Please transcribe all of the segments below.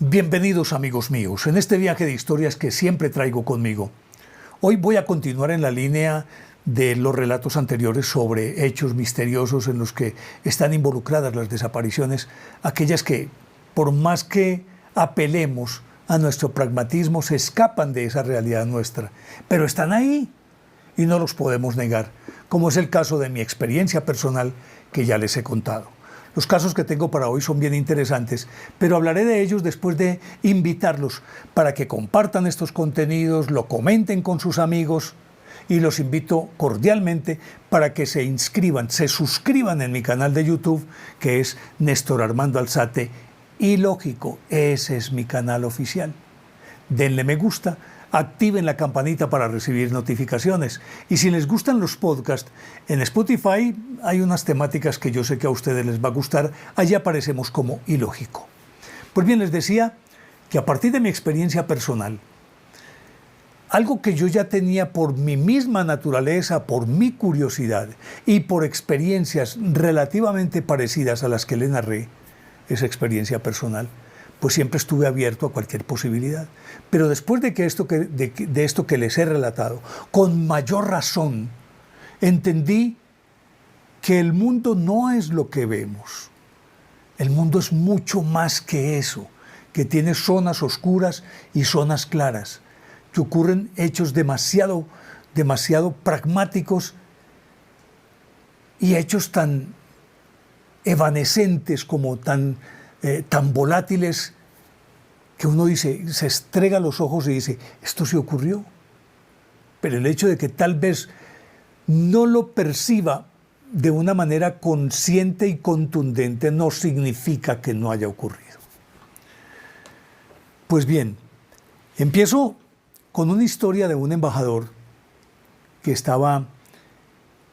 Bienvenidos amigos míos, en este viaje de historias que siempre traigo conmigo. Hoy voy a continuar en la línea de los relatos anteriores sobre hechos misteriosos en los que están involucradas las desapariciones, aquellas que, por más que apelemos a nuestro pragmatismo, se escapan de esa realidad nuestra, pero están ahí y no los podemos negar, como es el caso de mi experiencia personal que ya les he contado. Los casos que tengo para hoy son bien interesantes, pero hablaré de ellos después de invitarlos para que compartan estos contenidos, lo comenten con sus amigos y los invito cordialmente para que se inscriban, se suscriban en mi canal de YouTube, que es Néstor Armando Alzate y lógico, ese es mi canal oficial. Denle me gusta, activen la campanita para recibir notificaciones. Y si les gustan los podcasts, en Spotify hay unas temáticas que yo sé que a ustedes les va a gustar. Allí aparecemos como ilógico. Pues bien, les decía que a partir de mi experiencia personal, algo que yo ya tenía por mi misma naturaleza, por mi curiosidad y por experiencias relativamente parecidas a las que le narré, esa experiencia personal, pues siempre estuve abierto a cualquier posibilidad. Pero después de esto que les he relatado, con mayor razón, entendí que el mundo no es lo que vemos. El mundo es mucho más que eso, que tiene zonas oscuras y zonas claras, que ocurren hechos demasiado pragmáticos y hechos tan evanescentes como tan volátiles, que uno dice, se estrega los ojos y dice, esto sí ocurrió. Pero el hecho de que tal vez no lo perciba de una manera consciente y contundente no significa que no haya ocurrido. Pues bien, empiezo con una historia de un embajador que estaba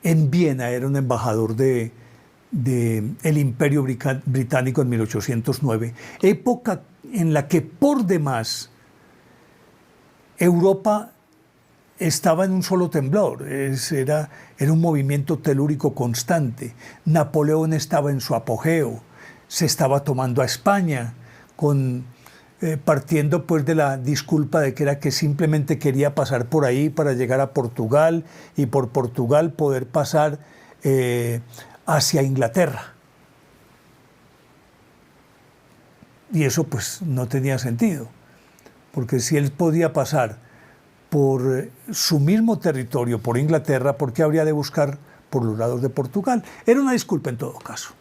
en Viena, era un embajador del Imperio Británico en 1809, época en la que por demás Europa estaba en un solo temblor, era un movimiento telúrico constante. Napoleón estaba en su apogeo, se estaba tomando a España, partiendo pues de la disculpa de que era que simplemente quería pasar por ahí para llegar a Portugal y por Portugal poder pasar hacia Inglaterra. Y eso pues no tenía sentido, porque si él podía pasar por su mismo territorio, por Inglaterra, ¿por qué habría de buscar por los lados de Portugal? Era una disculpa en todo caso.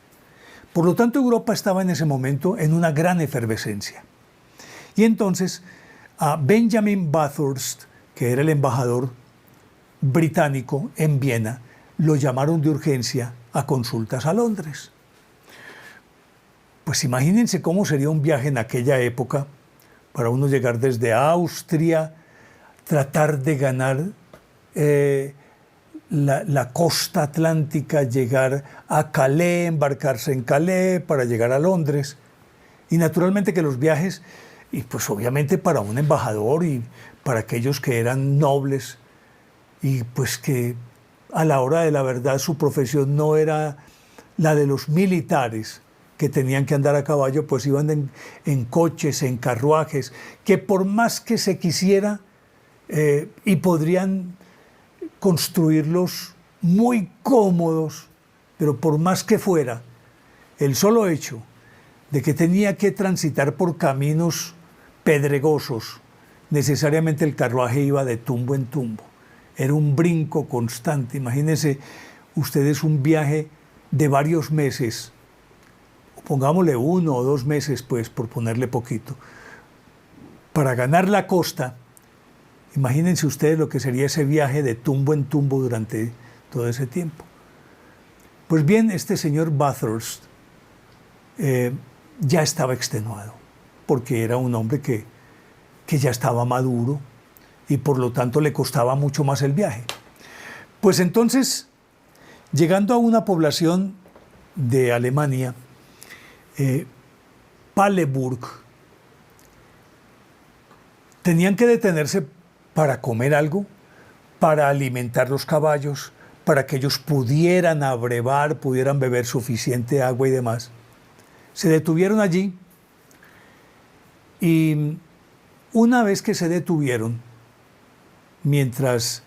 Por lo tanto, Europa estaba en ese momento en una gran efervescencia. Y entonces a Benjamin Bathurst, que era el embajador británico en Viena, lo llamaron de urgencia a consultas a Londres. Pues imagínense cómo sería un viaje en aquella época para uno llegar desde Austria, tratar de ganar la costa atlántica, llegar a Calais, embarcarse en Calais para llegar a Londres. Y naturalmente que los viajes, y pues obviamente para un embajador y para aquellos que eran nobles, y pues que a la hora de la verdad su profesión no era la de los militares, que tenían que andar a caballo, pues iban en coches, en carruajes, que por más que se quisiera, y podrían construirlos muy cómodos, pero por más que fuera, el solo hecho de que tenía que transitar por caminos pedregosos, necesariamente el carruaje iba de tumbo en tumbo. Era un brinco constante. Imagínense ustedes un viaje de varios meses, pongámosle 1 o 2 meses, pues, por ponerle poquito, para ganar la costa. Imagínense ustedes lo que sería ese viaje de tumbo en tumbo durante todo ese tiempo. Pues bien, este señor Bathurst ya estaba extenuado, porque era un hombre que ya estaba maduro y por lo tanto le costaba mucho más el viaje. Pues entonces, llegando a una población de Alemania, Paleburg, tenían que detenerse para comer algo, para alimentar los caballos, para que ellos pudieran abrevar, pudieran beber suficiente agua y demás. Se detuvieron allí Y una vez que se detuvieron, mientras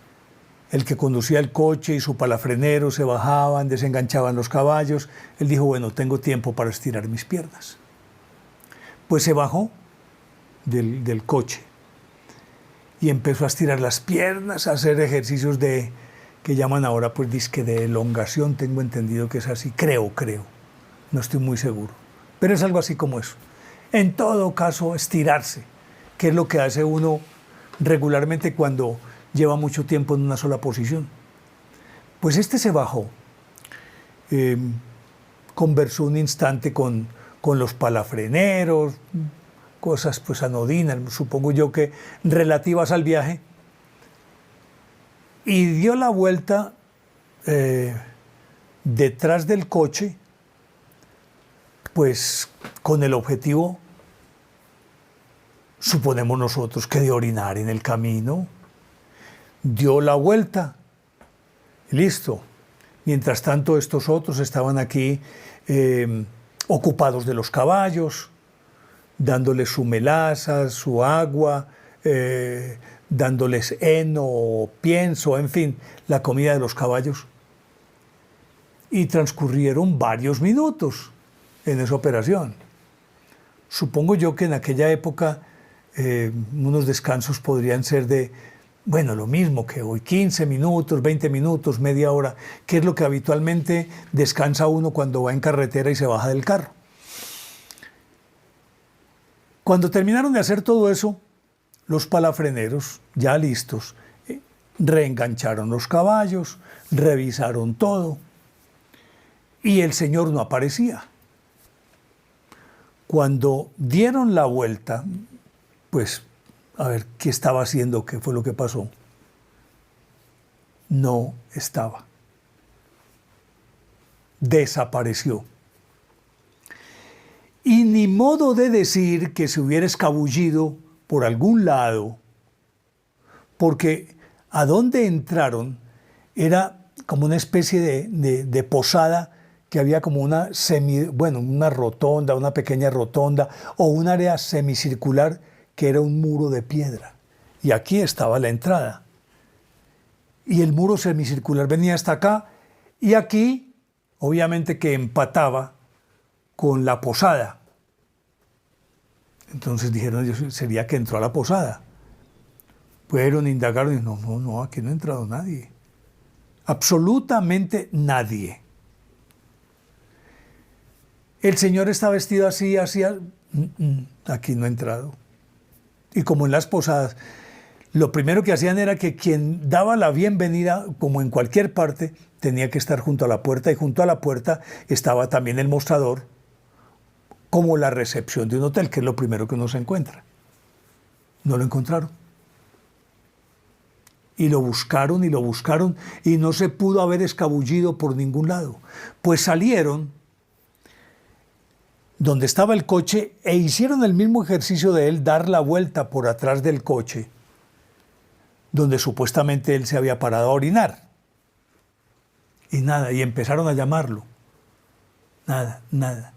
el que conducía el coche y su palafrenero se bajaban, desenganchaban los caballos, él dijo, bueno, tengo tiempo para estirar mis piernas. Pues se bajó del coche y empezó a estirar las piernas, a hacer ejercicios que llaman ahora pues disque de elongación, tengo entendido que es así, creo, no estoy muy seguro, pero es algo así como eso. En todo caso, estirarse, que es lo que hace uno regularmente cuando lleva mucho tiempo en una sola posición. Pues este se bajó, conversó un instante con los palafreneros, cosas pues anodinas, supongo yo que relativas al viaje, y dio la vuelta detrás del coche, pues con el objetivo, suponemos nosotros, que de orinar en el camino. Dio la vuelta, listo. Mientras tanto, estos otros estaban aquí ocupados de los caballos, dándoles su melaza, su agua, dándoles heno, pienso, en fin, la comida de los caballos. Y transcurrieron varios minutos en esa operación. Supongo yo que en aquella época unos descansos podrían ser de, bueno, lo mismo que hoy, 15 minutos, 20 minutos, media hora, que es lo que habitualmente descansa uno cuando va en carretera y se baja del carro. Cuando terminaron de hacer todo eso, los palafreneros, ya listos, reengancharon los caballos, revisaron todo, y el señor no aparecía. Cuando dieron la vuelta, pues, a ver, ¿qué estaba haciendo? ¿Qué fue lo que pasó? No estaba. Desapareció. Y ni modo de decir que se hubiera escabullido por algún lado, porque a donde entraron era como una especie de posada, que había como una una rotonda, una pequeña rotonda, o un área semicircular que era un muro de piedra. Y aquí estaba la entrada. Y el muro semicircular venía hasta acá, y aquí, obviamente que empataba con la posada. Entonces dijeron, sería que entró a la posada. Fueron, indagaron, y no, aquí no ha entrado nadie. Absolutamente nadie. El señor está vestido así, aquí no ha entrado. Y como en las posadas, lo primero que hacían era que quien daba la bienvenida, como en cualquier parte, tenía que estar junto a la puerta, y junto a la puerta estaba también el mostrador, como la recepción de un hotel, que es lo primero que uno se encuentra. No lo encontraron. Y lo buscaron, y no se pudo haber escabullido por ningún lado. Pues salieron donde estaba el coche e hicieron el mismo ejercicio de él, dar la vuelta por atrás del coche, donde supuestamente él se había parado a orinar. Y nada, y empezaron a llamarlo. Nada.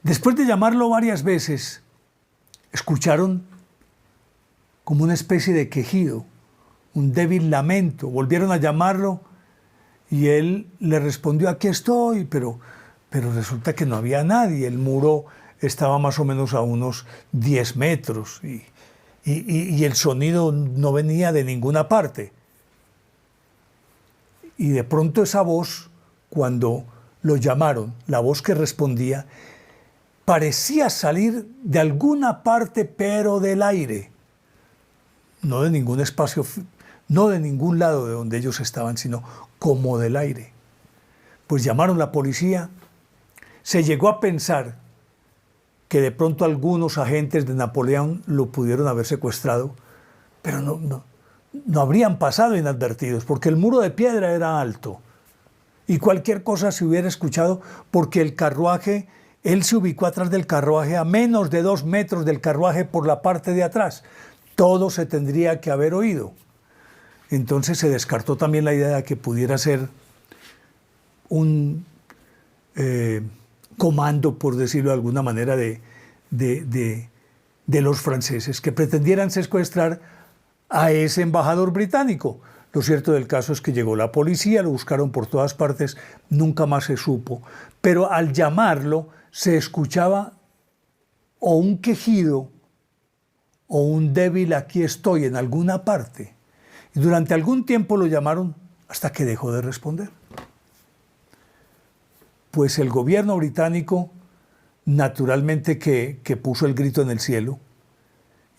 Después de llamarlo varias veces, escucharon como una especie de quejido, un débil lamento. Volvieron a llamarlo y él le respondió, aquí estoy, pero resulta que no había nadie. El muro estaba más o menos a unos 10 metros y el sonido no venía de ninguna parte. Y de pronto esa voz, cuando lo llamaron, la voz que respondía, parecía salir de alguna parte, pero del aire. No de ningún espacio, no de ningún lado de donde ellos estaban, sino como del aire. Pues llamaron a la policía. Se llegó a pensar que de pronto algunos agentes de Napoleón lo pudieron haber secuestrado, pero no habrían pasado inadvertidos, porque el muro de piedra era alto y cualquier cosa se hubiera escuchado, porque el carruaje, él se ubicó atrás del carruaje, a menos de 2 metros del carruaje por la parte de atrás. Todo se tendría que haber oído. Entonces se descartó también la idea de que pudiera ser un comando, por decirlo de alguna manera, de de los franceses que pretendieran secuestrar a ese embajador británico. Lo cierto del caso es que llegó la policía, lo buscaron por todas partes, nunca más se supo. Pero al llamarlo se escuchaba o un quejido o un débil aquí estoy en alguna parte. Y durante algún tiempo lo llamaron hasta que dejó de responder. Pues el gobierno británico naturalmente que puso el grito en el cielo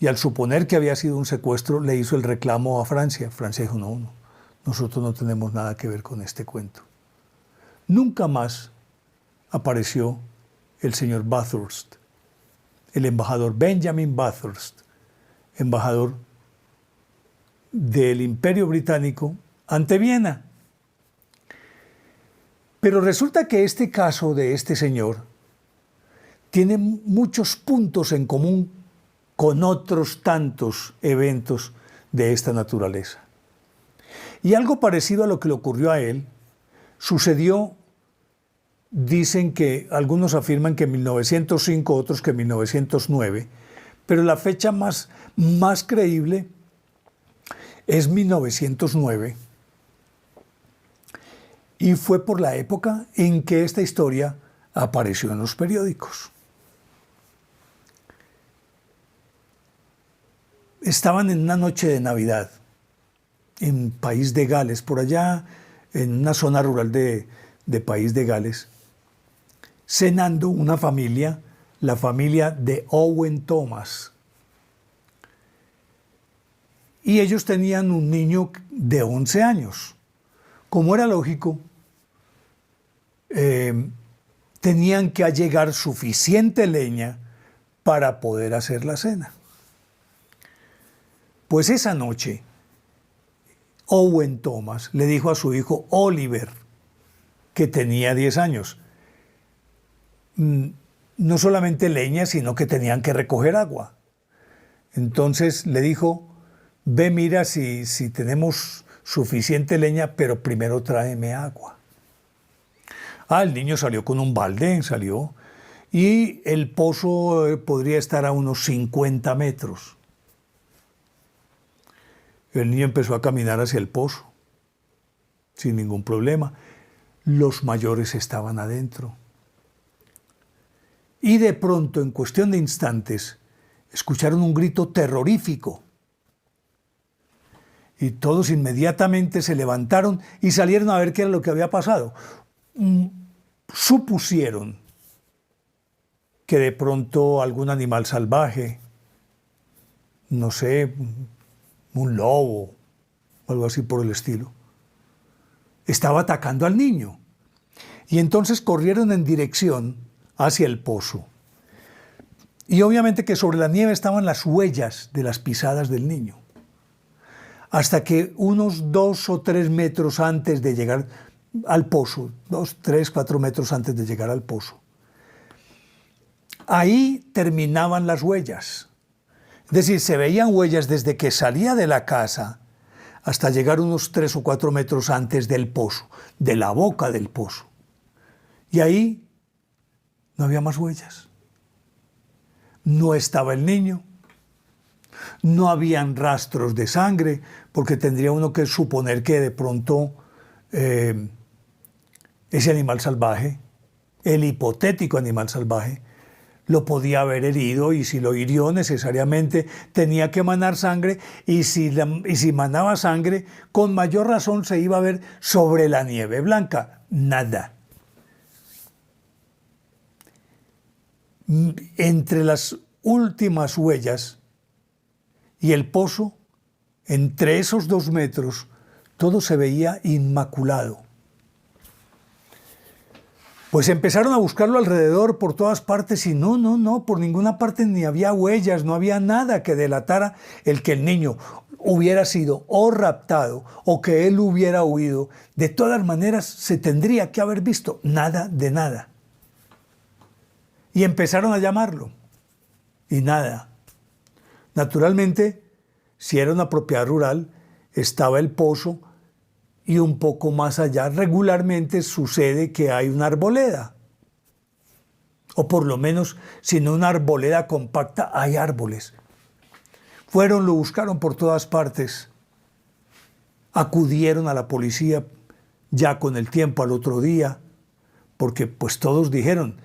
y al suponer que había sido un secuestro le hizo el reclamo a Francia. Francia dijo, no, nosotros no tenemos nada que ver con este cuento. Nunca más apareció el señor Bathurst, el embajador Benjamin Bathurst, embajador del Imperio Británico ante Viena. Pero resulta que este caso de este señor tiene muchos puntos en común con otros tantos eventos de esta naturaleza. Y algo parecido a lo que le ocurrió a él sucedió, dicen que algunos afirman que en 1905, otros que en 1909, pero la fecha más creíble es 1909, y fue por la época en que esta historia apareció en los periódicos. Estaban en una noche de Navidad, en País de Gales, por allá en una zona rural de País de Gales, cenando una familia, la familia de Owen Thomas. Y ellos tenían un niño de 11 años. Como era lógico, tenían que allegar suficiente leña para poder hacer la cena. Pues esa noche, Owen Thomas le dijo a su hijo Oliver, que tenía 10 años, no solamente leña, sino que tenían que recoger agua. Entonces le dijo, ve, mira si tenemos suficiente leña, pero primero tráeme agua. El niño salió con un balde, y el pozo podría estar a unos 50 metros. El niño empezó a caminar hacia el pozo, sin ningún problema. Los mayores estaban adentro. Y de pronto, en cuestión de instantes, escucharon un grito terrorífico. Y todos inmediatamente se levantaron y salieron a ver qué era lo que había pasado. Supusieron que de pronto algún animal salvaje, no sé, un lobo o algo así por el estilo, estaba atacando al niño. Y entonces corrieron en dirección hacia el pozo. Y obviamente que sobre la nieve estaban las huellas de las pisadas del niño. Hasta que unos 2 o 3 metros antes de llegar al pozo, 2, 3, 4 metros antes de llegar al pozo, ahí terminaban las huellas. Es decir, se veían huellas desde que salía de la casa hasta llegar unos 3 o 4 metros antes del pozo, de la boca del pozo. Y ahí no había más huellas. No estaba el niño. No habían rastros de sangre, porque tendría uno que suponer que de pronto ese animal salvaje, el hipotético animal salvaje, lo podía haber herido, y si lo hirió necesariamente tenía que manar sangre, y si manaba sangre, con mayor razón se iba a ver sobre la nieve blanca. Nada. Entre las últimas huellas y el pozo, entre esos 2 metros, todo se veía inmaculado. Pues empezaron a buscarlo alrededor, por todas partes, y no, por ninguna parte ni había huellas, no había nada que delatara el que el niño hubiera sido o raptado o que él hubiera huido. De todas maneras, se tendría que haber visto nada de nada. Y empezaron a llamarlo, y nada. Naturalmente, si era una propiedad rural, estaba el pozo, y un poco más allá regularmente sucede que hay una arboleda. o por lo menos, si no una arboleda compacta, hay árboles. Fueron, lo buscaron por todas partes, acudieron a la policía ya con el tiempo al otro día, porque pues todos dijeron,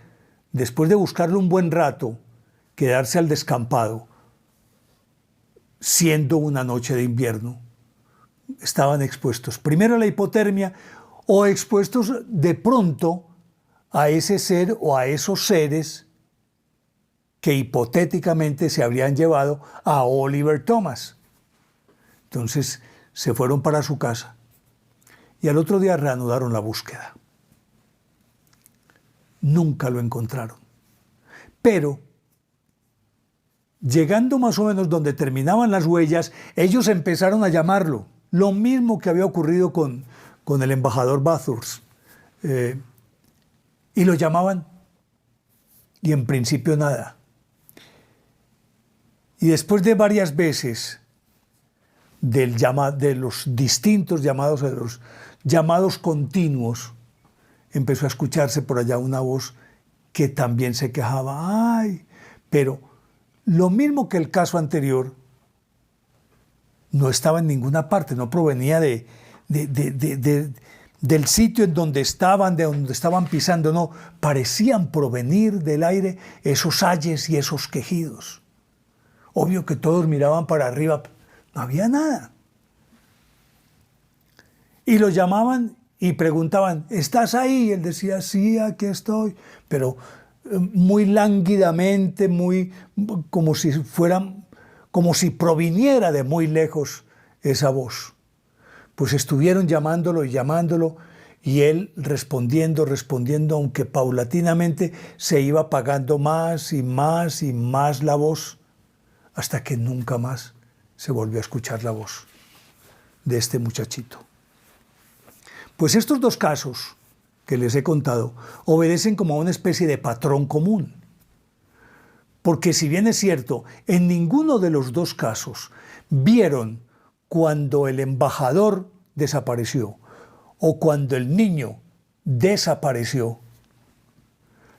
después de buscarlo un buen rato, quedarse al descampado, siendo una noche de invierno, estaban expuestos primero a la hipotermia o expuestos de pronto a ese ser o a esos seres que hipotéticamente se habrían llevado a Oliver Thomas. Entonces se fueron para su casa y al otro día reanudaron la búsqueda. Nunca lo encontraron. Pero llegando más o menos donde terminaban las huellas, ellos empezaron a llamarlo. Lo mismo que había ocurrido con el embajador Bathurst. Y lo llamaban y en principio nada. Y después de varias veces de los distintos llamados, de los llamados continuos, empezó a escucharse por allá una voz que también se quejaba. ¡Ay! Pero lo mismo que el caso anterior, no estaba en ninguna parte, no provenía del sitio en donde estaban, de donde estaban pisando, no, parecían provenir del aire esos ayes y esos quejidos. Obvio que todos miraban para arriba, no había nada. Y lo llamaban y preguntaban, ¿estás ahí? Y él decía, sí, aquí estoy, pero muy lánguidamente, como si proviniera de muy lejos esa voz. Pues estuvieron llamándolo y llamándolo, y él respondiendo, aunque paulatinamente se iba apagando más y más y más la voz, hasta que nunca más se volvió a escuchar la voz de este muchachito. Pues estos dos casos que les he contado obedecen como a una especie de patrón común. Porque si bien es cierto, en ninguno de los dos casos vieron cuando el embajador desapareció o cuando el niño desapareció,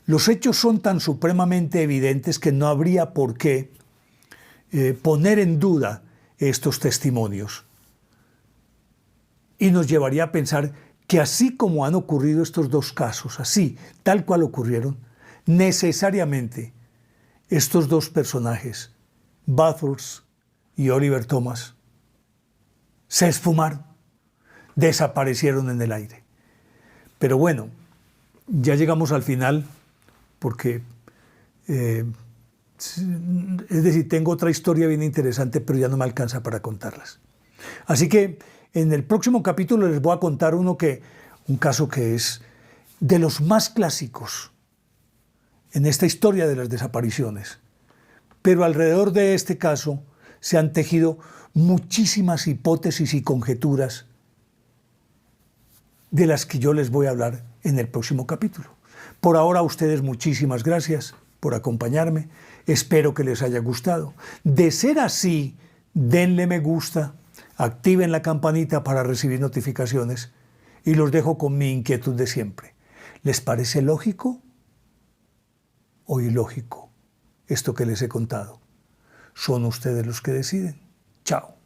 los hechos son tan supremamente evidentes que no habría por qué poner en duda estos testimonios. Y nos llevaría a pensar que así como han ocurrido estos dos casos, así, tal cual ocurrieron, necesariamente estos dos personajes, Bathurst y Oliver Thomas, se esfumaron, desaparecieron en el aire. Pero bueno, ya llegamos al final porque, es decir, tengo otra historia bien interesante, pero ya no me alcanza para contarlas. Así que en el próximo capítulo les voy a contar un caso que es de los más clásicos en esta historia de las desapariciones. Pero alrededor de este caso se han tejido muchísimas hipótesis y conjeturas de las que yo les voy a hablar en el próximo capítulo. Por ahora a ustedes muchísimas gracias por acompañarme. Espero que les haya gustado. De ser así, denle me gusta, activen la campanita para recibir notificaciones y los dejo con mi inquietud de siempre. ¿Les parece lógico o ilógico esto que les he contado? Son ustedes los que deciden. Chao.